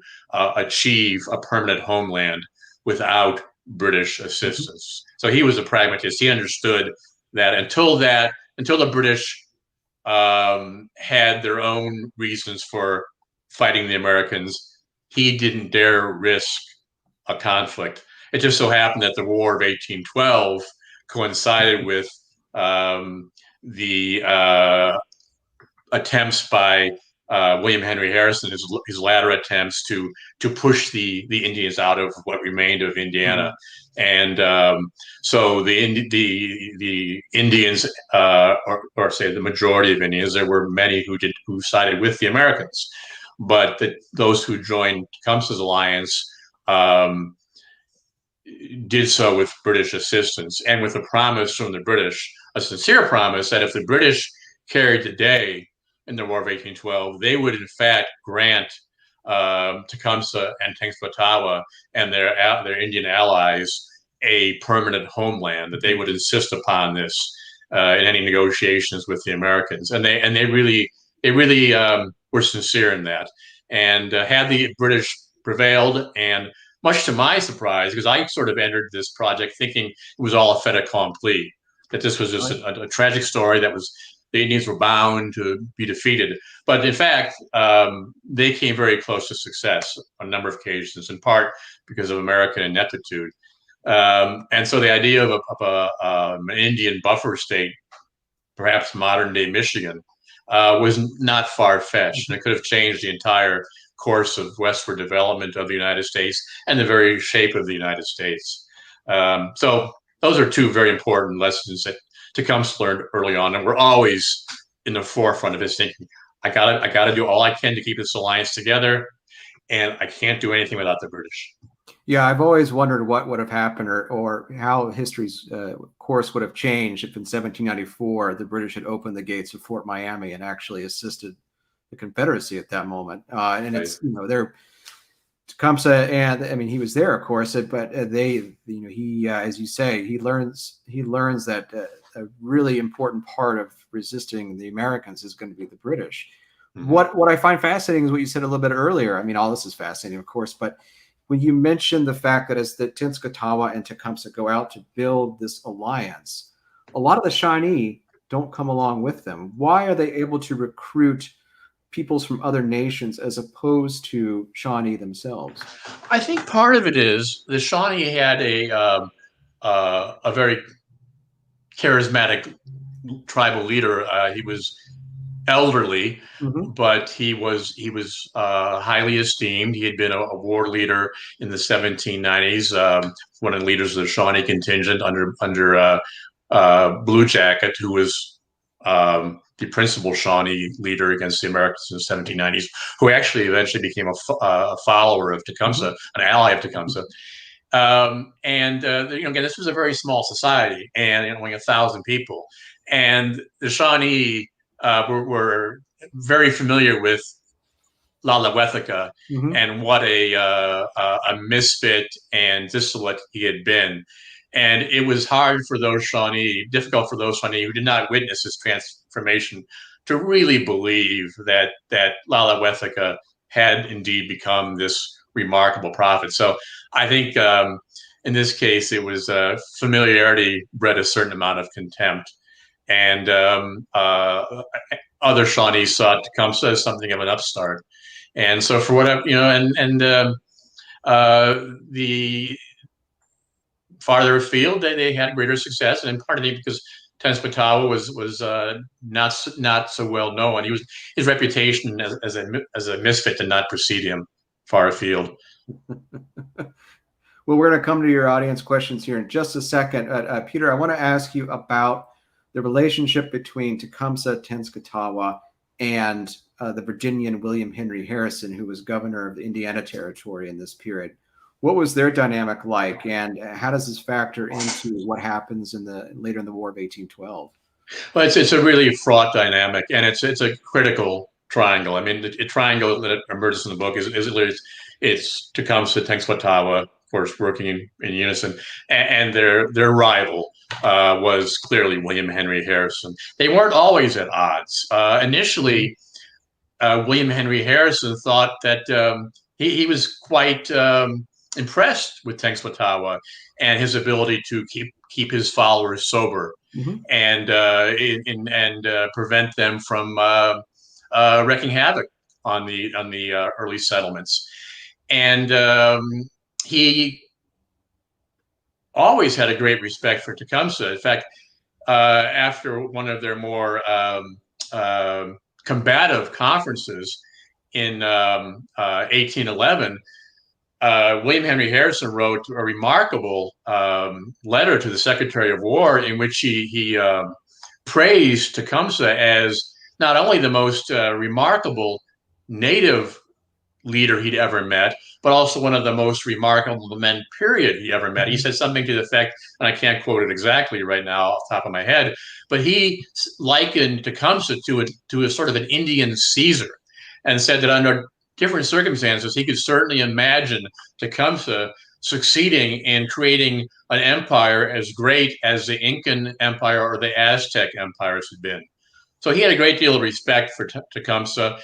achieve a permanent homeland without British Hmm. assistance. So he was a pragmatist. He understood that until the British had their own reasons for fighting the Americans, he didn't dare risk a conflict. It just so happened that the War of 1812 coincided with the attempts by William Henry Harrison, his latter attempts to push the Indians out of what remained of Indiana, Hmm. and so the Indians, or say the majority of Indians, there were many who sided with the Americans, but those who joined Tecumseh's alliance um, did so with British assistance and with a promise from the British, a sincere promise that if the British carried the day in the War of 1812, they would in fact grant Tecumseh and Katawa and their Indian allies a permanent homeland, that they would insist upon this in any negotiations with the Americans, and they really were sincere in that. And had the British prevailed, and much to my surprise, because I sort of entered this project thinking it was all a fait accompli, that this was just Right. a tragic story that was the Indians were bound to be defeated. But in fact, they came very close to success on a number of occasions, in part because of American ineptitude. And so the idea of an Indian buffer state, perhaps modern day Michigan, was not far fetched. And it could have changed the entire course of westward development of the United States and the very shape of the United States. So those are two very important lessons that Tecumseh learned early on, and we're always in the forefront of his thinking. I gotta do all I can to keep this alliance together, and I can't do anything without the British. Yeah, I've always wondered what would have happened, or how history's course would have changed if in 1794 the British had opened the gates of Fort Miami and actually assisted the Confederacy at that moment. And Right. it's, they're Tecumseh, and I mean he was there, of course, but he, as you say, he learns that a really important part of resisting the Americans is going to be the British. Mm-hmm. What I find fascinating is what you said a little bit earlier. I mean, all this is fascinating, of course, but when you mentioned the fact that as the Katawa and Tecumseh go out to build this alliance, a lot of the Shawnee don't come along with them. Why are they able to recruit peoples from other nations as opposed to Shawnee themselves? I think part of it is the Shawnee had a very charismatic tribal leader. He was elderly, Hmm. but he was highly esteemed. He had been a war leader in the 1790s, one of the leaders of the Shawnee contingent under Blue Jacket, who was the principal Shawnee leader against the Americans in the 1790s, who actually eventually became a follower of Hmm. Tecumseh, an ally of Tecumseh. And again, this was a very small society, and only 1,000 people, and the Shawnee were very familiar with Lalawethika Hmm. and what a misfit and dissolute he had been. And it was difficult for those Shawnee who did not witness his transformation to really believe that Lalawethika had indeed become this remarkable prophet. So I think in this case, it was familiarity bred a certain amount of contempt. And other Shawnee saw Tecumseh as something of an upstart. And so for whatever, the farther afield, they had greater success. And partly because Tenskwatawa was not so well known. His reputation as a misfit did not precede him far afield. Well, we're going to come to your audience questions here in just a second. Peter, I want to ask you about the relationship between Tecumseh, Tenskwatawa, and the Virginian William Henry Harrison, who was governor of the Indiana Territory in this period. What was their dynamic like, and how does this factor into what happens later in the War of 1812? Well, it's a really fraught dynamic, and it's a critical triangle. I mean, the triangle that emerges in the book it's Tecumseh, Tenskwatawa, of course, working in unison, and their rival was clearly William Henry Harrison. They weren't always at odds. Initially, William Henry Harrison thought that he was quite impressed with Tenskwatawa and his ability to keep his followers sober, and prevent them from wreaking havoc on the early settlements. And he always had a great respect for Tecumseh. In fact, after one of their more combative conferences in 1811, William Henry Harrison wrote a remarkable letter to the Secretary of War in which he praised Tecumseh as not only the most remarkable native leader he'd ever met, but also one of the most remarkable men, period, he ever met. He said something to the effect, and I can't quote it exactly right now off the top of my head, but he likened Tecumseh to a sort of an Indian Caesar, and said that under different circumstances, he could certainly imagine Tecumseh succeeding in creating an empire as great as the Incan Empire or the Aztec empires had been. So he had a great deal of respect for Tecumseh.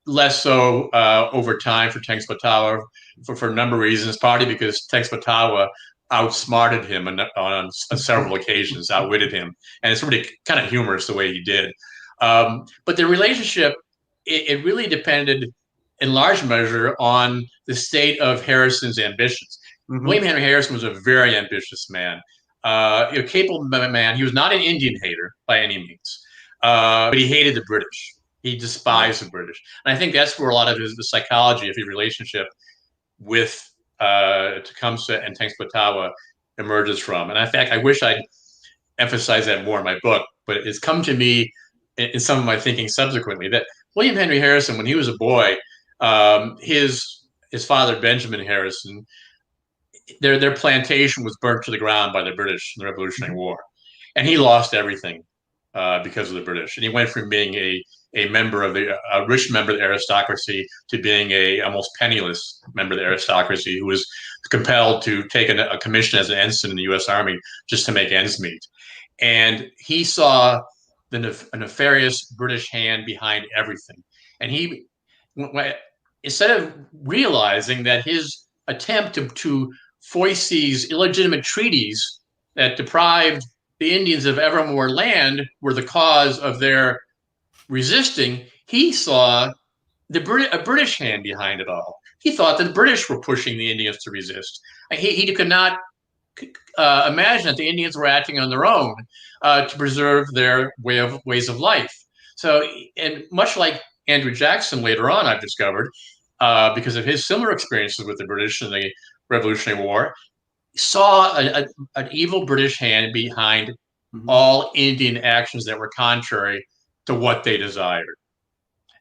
Less so over time for Tenskwatawa for a number of reasons, partly because Tenskwatawa outsmarted him on several occasions, outwitted him. And it's really kind of humorous the way he did. But the relationship, it really depended in large measure on the state of Harrison's ambitions. William Henry Harrison was a very ambitious man, a capable man. He was not an Indian hater by any means, but he hated the British. He despised the British. And I think that's where a lot of the psychology of his relationship with Tecumseh and Tenskwatawa emerges from. And in fact, I wish I'd emphasized that more in my book, but it's come to me in some of my thinking subsequently that William Henry Harrison, when he was a boy, his father, Benjamin Harrison, their plantation was burnt to the ground by the British in the Revolutionary War. And he lost everything because of the British. And he went from being a rich member of the aristocracy to being a almost penniless member of the aristocracy who was compelled to take a commission as an ensign in the U.S. Army just to make ends meet. And he saw a nefarious British hand behind everything. And he, instead of realizing that his attempt to foist these illegitimate treaties that deprived the Indians of ever more land were the cause of their resisting, he saw a British hand behind it all. He thought that the British were pushing the Indians to resist. He could not imagine that the Indians were acting on their own to preserve their ways of life. So, and much like Andrew Jackson later on, I've discovered, because of his similar experiences with the British in the Revolutionary War, saw an evil British hand behind all Indian actions that were contrary to what they desired.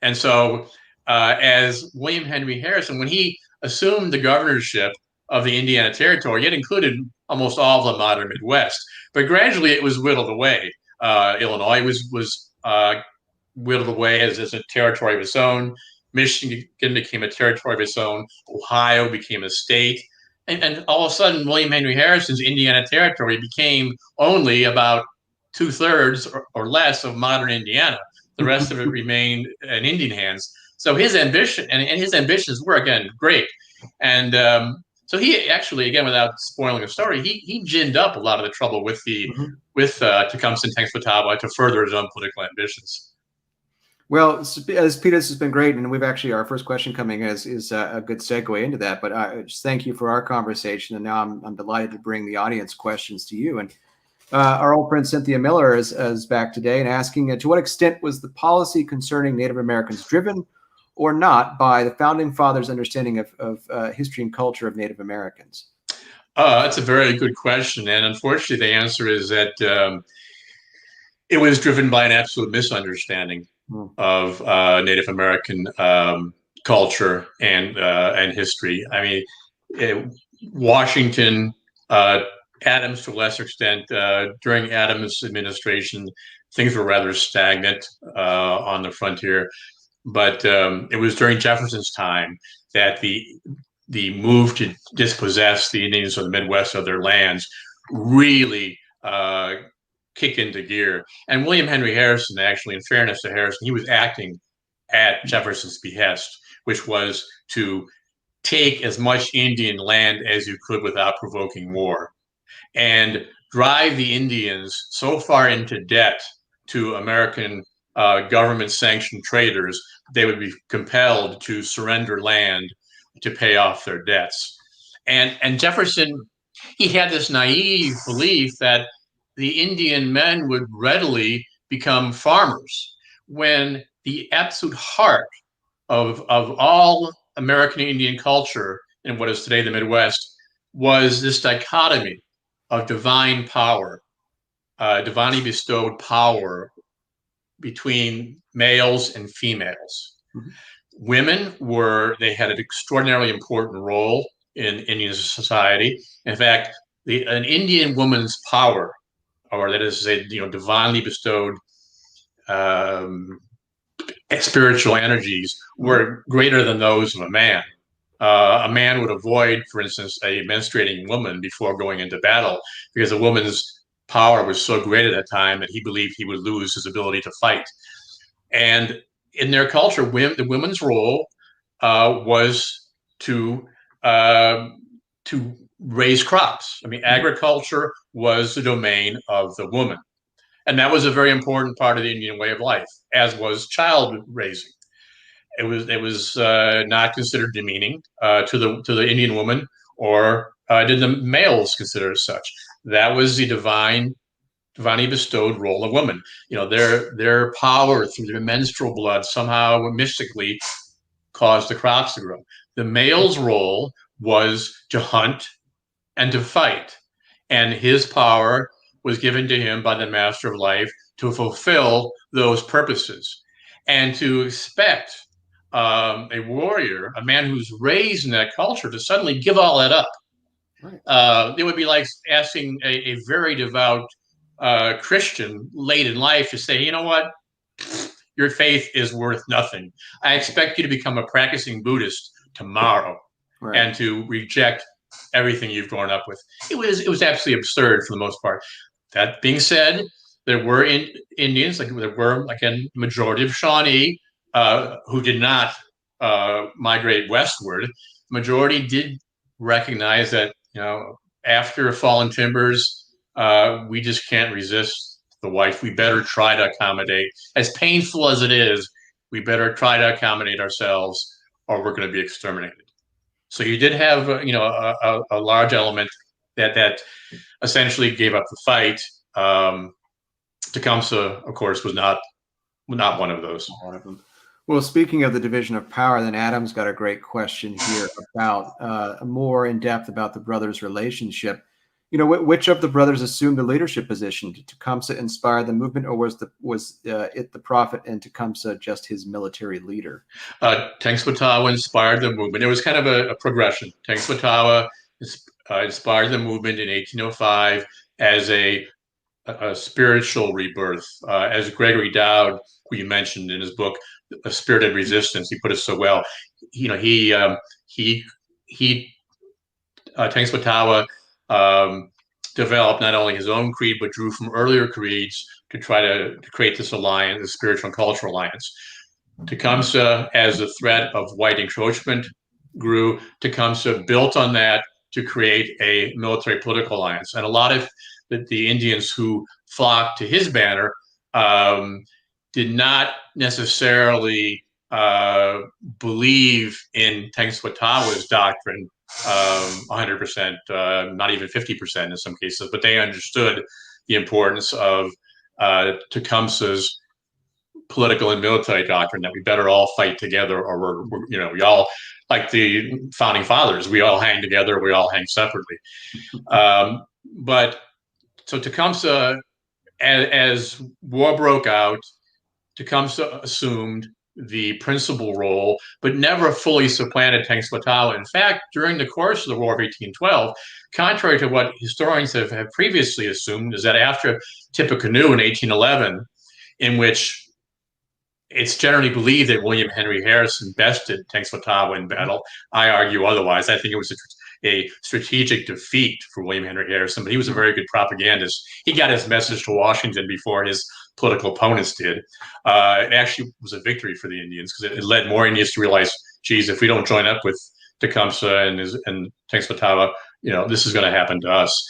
And so, as William Henry Harrison, when he assumed the governorship of the Indiana Territory, it included almost all of the modern Midwest, but gradually it was whittled away. Illinois was whittled away as a territory of its own. Michigan became a territory of its own. Ohio became a state. And all of a sudden, William Henry Harrison's Indiana Territory became only about 2/3 or less of modern Indiana. The rest of it remained in Indian hands. So his ambition, and his ambitions were, again, great. And so he actually, again, without spoiling the story, he ginned up a lot of the trouble with Tecumseh and Tenskwatawa to further his own political ambitions. Well, as Peter, this has been great, and we've actually, our first question coming is a good segue into that. But just thank you for our conversation, and now I'm delighted to bring the audience questions to you. And Our old friend Cynthia Miller is back today and asking, to what extent was the policy concerning Native Americans driven or not by the founding fathers' understanding of history and culture of Native Americans? That's a very good question. And unfortunately, the answer is that it was driven by an absolute misunderstanding of Native American culture and history. I mean, Washington, Adams to a lesser extent, during Adams' administration, things were rather stagnant on the frontier. But it was during Jefferson's time that the move to dispossess the Indians of the Midwest of their lands really kick into gear. And William Henry Harrison, actually, in fairness to Harrison, he was acting at Jefferson's behest, which was to take as much Indian land as you could without provoking war and drive the Indians so far into debt to American government-sanctioned traders, they would be compelled to surrender land to pay off their debts. And Jefferson, he had this naive belief that the Indian men would readily become farmers when the absolute heart of all American Indian culture in what is today the Midwest was this dichotomy of divine power, divinely bestowed power between males and females. Mm-hmm. Women they had an extraordinarily important role in Indian society. In fact, an Indian woman's power, or that is to say, divinely bestowed spiritual energies, were greater than those of a man. A man would avoid, for instance, a menstruating woman before going into battle because a woman's power was so great at that time that he believed he would lose his ability to fight. And in their culture, the women's role was to raise crops. I mean, agriculture was the domain of the woman. And that was a very important part of the Indian way of life, as was child raising. It was not considered demeaning to the Indian woman, or did the males consider it such. That was the divinely bestowed role of women. Their power through their menstrual blood somehow mystically caused the crops to grow. The male's role was to hunt and to fight, and his power was given to him by the master of life to fulfill those purposes. And to expect a warrior, a man who's raised in that culture, to suddenly give all that up. Right. It would be like asking a very devout Christian late in life to say, you know what, your faith is worth nothing. I expect you to become a practicing Buddhist tomorrow, right, and to reject everything you've grown up with. It was absolutely absurd for the most part. That being said, there were Indians, there were a majority of Shawnee who did not migrate westward. Majority did recognize that, after fallen timbers, we just can't resist the wife. We better try to accommodate. As painful as it is, we better try to accommodate ourselves, or we're going to be exterminated. So you did have, a large element that essentially gave up the fight. Tecumseh, of course, was not one of those. Well, speaking of the division of power, then Adam's got a great question here about more in depth about the brothers' relationship. Which of the brothers assumed the leadership position? Did Tecumseh inspire the movement, or was it the prophet and Tecumseh just his military leader? Tecumseh inspired the movement. It was kind of a progression. Tecumseh inspired the movement in 1805 as a spiritual rebirth. As Gregory Dowd, who you mentioned in his book, A Spirited Resistance, he put it so well. Tecumseh developed not only his own creed, but drew from earlier creeds to try to create this alliance, this spiritual and cultural alliance. Tecumseh, as the threat of white encroachment grew, Tecumseh built on that to create a military political alliance. And a lot of the Indians who flocked to his banner did not necessarily believe in Tecumseh's doctrine 100%, not even 50% in some cases, but they understood the importance of Tecumseh's political and military doctrine that we better all fight together, or we all, like the founding fathers, we all hang together, we all hang separately. But so Tecumseh, as war broke out, Tecumseh assumed the principal role, but never fully supplanted Tenskwatawa. In fact, during the course of the War of 1812, contrary to what historians have previously assumed, is that after Tippecanoe in 1811, in which it's generally believed that William Henry Harrison bested Tenskwatawa in battle. I argue otherwise. I think it was a strategic defeat for William Henry Harrison, but he was a very good propagandist. He got his message to Washington before his political opponents did. It actually was a victory for the Indians because it led more Indians to realize, geez, if we don't join up with Tecumseh and Tenskwatawa, this is going to happen to us.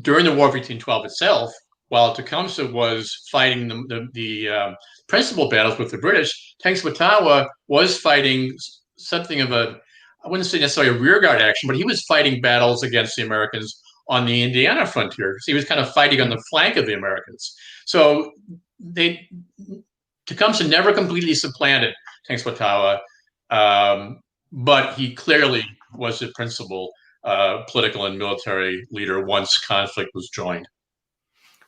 During the War of 1812 itself, while Tecumseh was fighting the principal battles with the British, Tenskwatawa was fighting something of I wouldn't say necessarily a rearguard action, but he was fighting battles against the Americans on the Indiana frontier. So he was kind of fighting on the flank of the Americans. So Tecumseh never completely supplanted Tenskwatawa, but he clearly was the principal political and military leader once conflict was joined.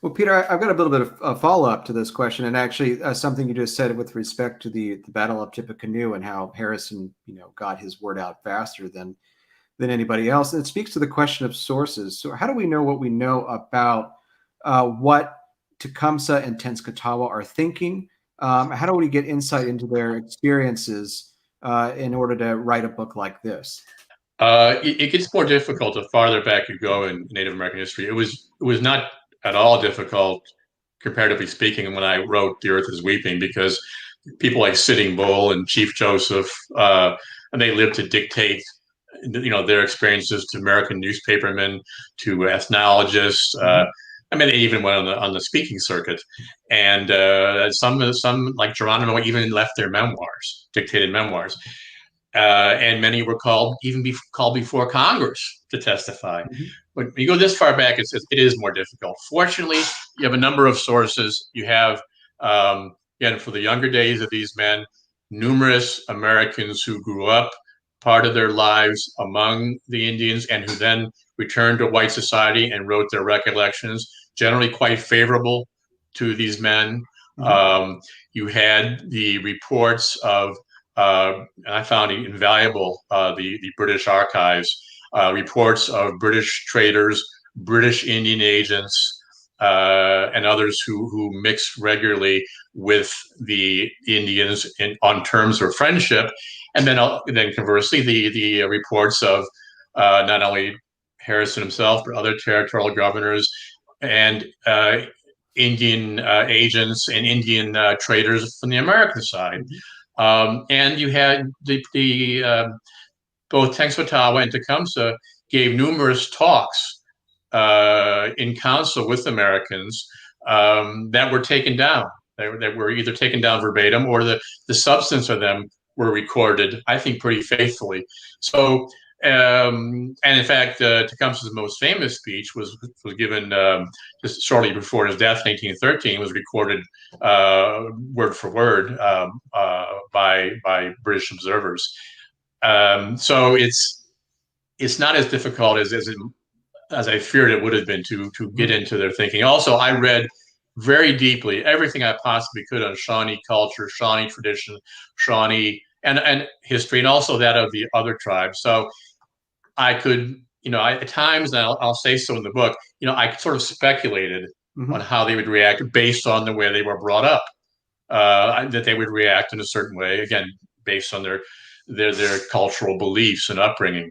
Well, Peter, I've got a little bit of a follow-up to this question, and actually something you just said with respect to the Battle of Tippecanoe and how Harrison, got his word out faster than anybody else. And it speaks to the question of sources. So how do we know what we know about what Tecumseh and Tenskwatawa are thinking? How do we get insight into their experiences in order to write a book like this? It gets more difficult the farther back you go in Native American history. It was not at all difficult, comparatively speaking, when I wrote The Earth is Weeping, because people like Sitting Bull and Chief Joseph, and they lived to dictate, their experiences to American newspapermen, to ethnologists. They even went on the speaking circuit, and some like Geronimo even left their memoirs, dictated memoirs. And many were called before Congress to testify. When you go this far back, it is more difficult. Fortunately, you have a number of sources. You have, again, for the younger days of these men, numerous Americans who grew up part of their lives among the Indians and who then returned to white society and wrote their recollections, generally quite favorable to these men. You had the reports of, I found it invaluable, the British archives, reports of British traders, British Indian agents, and others who mixed regularly with the Indians on terms of friendship. And then conversely, the reports of not only Harrison himself, but other territorial governors and Indian agents and Indian traders from the American side. And you had both Tenskwatawa and Tecumseh gave numerous talks in council with Americans that were taken down. That were either taken down verbatim or the substance of them were recorded, I think, pretty faithfully. So, and in fact, Tecumseh's most famous speech was given just shortly before his death in 1813. Was recorded word for word by British observers. So it's not as difficult as I feared it would have been to get into their thinking. Also, I read very deeply everything I possibly could on Shawnee culture, Shawnee tradition, Shawnee and history, and also that of the other tribes. So I could, at times, and I'll say so in the book, I sort of speculated on how they would react based on the way they were brought up, that they would react in a certain way, again, based on their cultural beliefs and upbringing.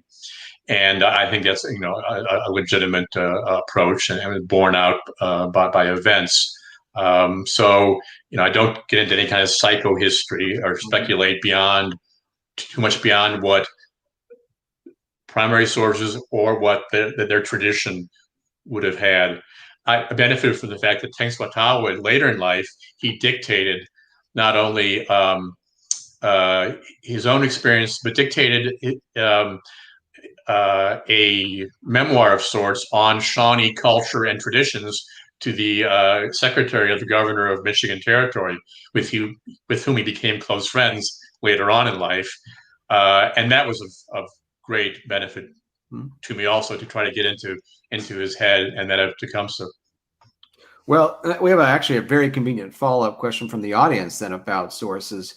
And I think that's a legitimate approach and borne out by events. So I don't get into any kind of psychohistory or speculate too much beyond what primary sources or what their tradition would have had. I benefited from the fact that Tenskwatawa later in life, he dictated not only his own experience, but dictated a memoir of sorts on Shawnee culture and traditions to the secretary of the governor of Michigan Territory, with whom he became close friends later on in life. And that was of great benefit to me also, to try to get into his head and that of Tecumseh. Well, we have actually a very convenient follow-up question from the audience then about sources,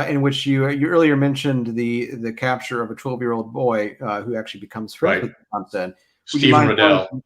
in which you earlier mentioned the capture of a 12-year-old boy who actually becomes friends with Tecumseh. Would you mind Riddell.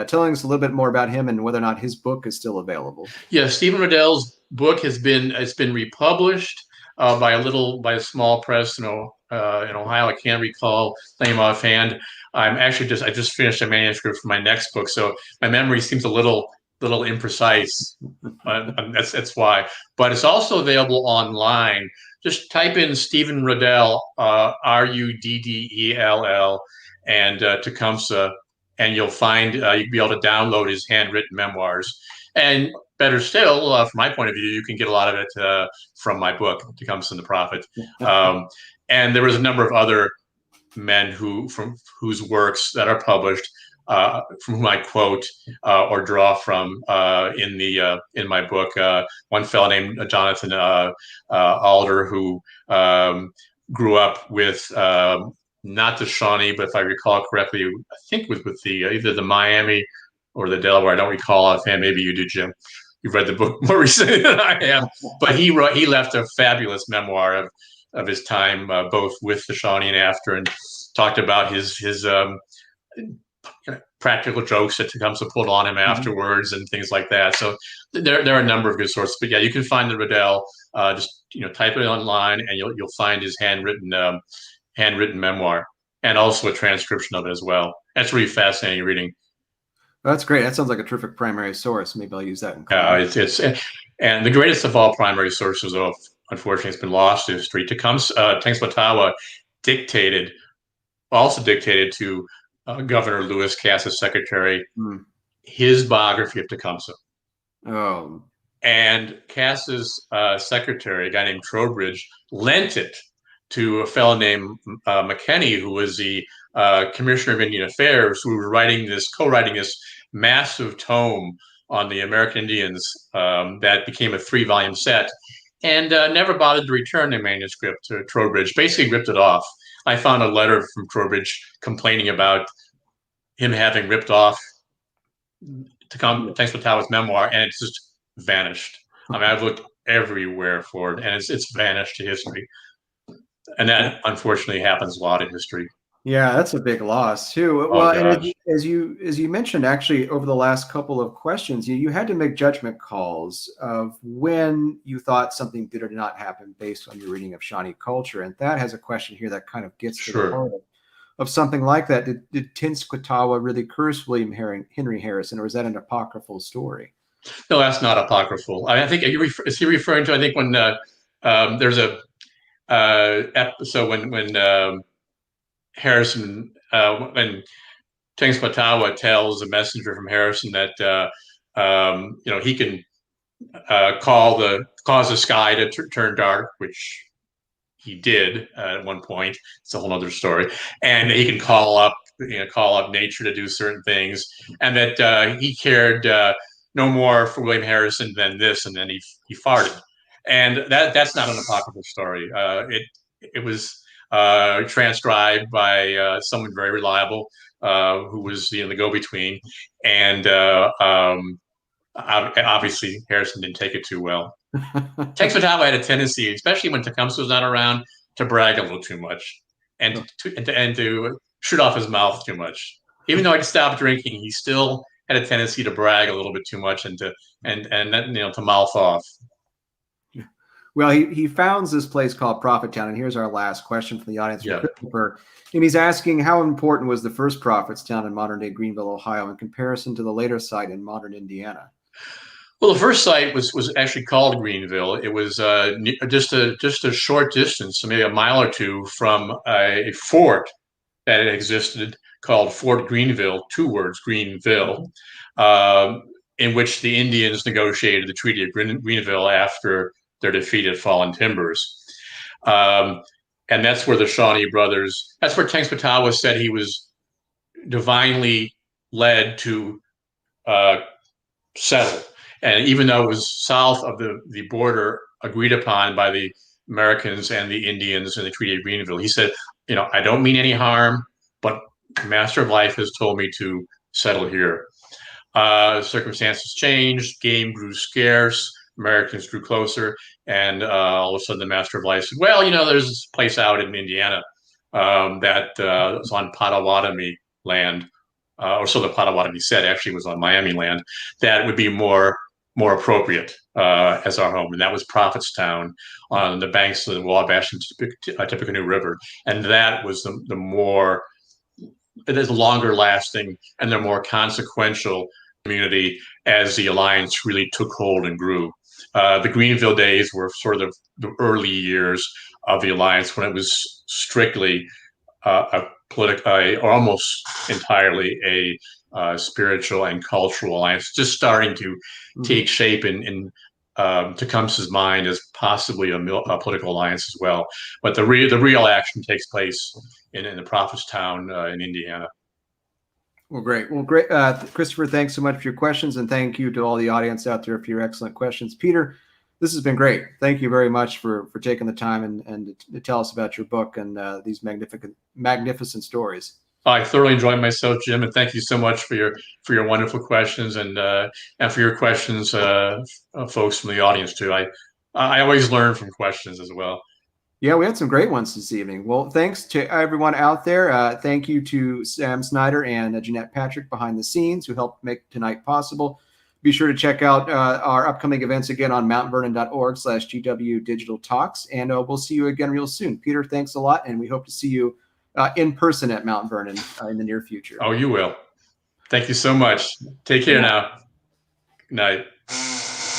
telling us a little bit more about him and whether or not his book is still available? Yeah, Stephen Riddell's book has been republished by a small press in Ohio. I can't recall the name offhand. I just finished a manuscript for my next book, so my memory seems a little imprecise. That's why. But it's also available online. Just type in Stephen Riddell, Ruddell, and Tecumseh, and you'll find you'll be able to download his handwritten memoirs. And better still, from my point of view, you can get a lot of it from my book, Tecumseh and the Prophet. And there was a number of other men from whose works that are published, from whom I quote or draw from in my book. One fellow named Jonathan Alder, who grew up with not the Shawnee, but if I recall correctly, I think with either the Miami or the Delaware. I don't recall offhand. Maybe you do, Jim. You've read the book more recently than I have. But he left a fabulous memoir of his time, both with the Shawnee and after, and talked about his practical jokes that Tecumseh pulled on him afterwards and things like that. So there are a number of good sources. But yeah, you can find the Riddell. Just type it online, and you'll find his handwritten memoir, and also a transcription of it as well. That's really fascinating reading. That's great. That sounds like a terrific primary source. Maybe I'll use that in class. It's and the greatest of all primary sources, though, unfortunately, has been lost to history. Tecumseh also dictated to Governor Lewis Cass's secretary his biography of Tecumseh. Oh. And Cass's secretary, a guy named Trowbridge, lent it to a fellow named McKinney, who was the Commissioner of Indian Affairs, who was co-writing this massive tome on the American Indians that became a 3-volume set, and never bothered to return the manuscript to Trowbridge. Basically ripped it off. I found a letter from Trowbridge complaining about him having ripped off Tecumseh's memoir, and it's just vanished. I mean, I've looked everywhere for it, and it's vanished to history. And that unfortunately happens a lot in history. Yeah, that's a big loss too. Well, and as you mentioned, actually, over the last couple of questions, you had to make judgment calls of when you thought something did or did not happen based on your reading of Shawnee culture, and that has a question here that kind of gets to the heart of something like that. Did Katawa really curse William Henry Harrison, or is that an apocryphal story? No, that's not apocryphal. I think is he referring to? I think when there's a episode when Harrison, when Tecumseh tells a messenger from Harrison that he can cause the sky to turn dark, which he did at one point. It's a whole other story, and he can call up nature to do certain things, and that he cared no more for William Harrison than this, and then he farted, and that's not an apocryphal story. It was transcribed by someone very reliable, who was the go-between, and obviously Harrison didn't take it too well. Tecumseh had a tendency, especially when Tecumseh was not around, to brag a little too much and to shoot off his mouth too much. Even though he'd stopped drinking, he still had a tendency to brag a little bit too much and to mouth off. Well, he founds this place called Prophettown, and here's our last question from the audience. Yeah. And he's asking, how important was the first Prophetstown in modern-day Greenville, Ohio, in comparison to the later site in modern Indiana? Well, the first site was actually called Greenville. It was just a short distance, so maybe a mile or two from a fort that had existed called Fort Greenville, 2 words, Greenville, in which the Indians negotiated the Treaty of Greenville after their defeat at Fallen Timbers. and that's where the Shawnee Brothers. That's where Tecumseh said he was divinely led to settle. And even though it was south of the border agreed upon by the Americans and the Indians in the Treaty of Greenville, he said, I don't mean any harm, but the Master of Life has told me to settle here. Circumstances changed, game grew scarce, Americans drew closer, and all of a sudden the Master of Life said, well, there's this place out in Indiana that was on Potawatomi land, or so the Potawatomi said, actually was on Miami land, that would be more appropriate as our home. And that was Prophetstown on the banks of the Wabash and Tippecanoe River. And that was the more, it is longer lasting and the more consequential community as the alliance really took hold and grew. The Greenville days were sort of the early years of the alliance when it was strictly a political, or almost entirely a spiritual and cultural alliance, just starting to take shape in Tecumseh's mind as possibly a political alliance as well. But the real action takes place in the Prophetstown in Indiana. Well, great. Well, great. Christopher, thanks so much for your questions, and thank you to all the audience out there for your excellent questions. Peter, this has been great. Thank you very much for taking the time and to tell us about your book and these magnificent stories. I thoroughly enjoyed myself, Jim, and thank you so much for your wonderful questions and for your questions, folks from the audience too. I always learn from questions as well. Yeah, we had some great ones this evening. Well, thanks to everyone out there. Thank you to Sam Snyder and Jeanette Patrick behind the scenes who helped make tonight possible. Be sure to check out our upcoming events again on mountvernon.org/GW Digital Talks. And we'll see you again real soon. Peter, thanks a lot. And we hope to see you in person at Mount Vernon in the near future. Oh, you will. Thank you so much. Take care now. Good night.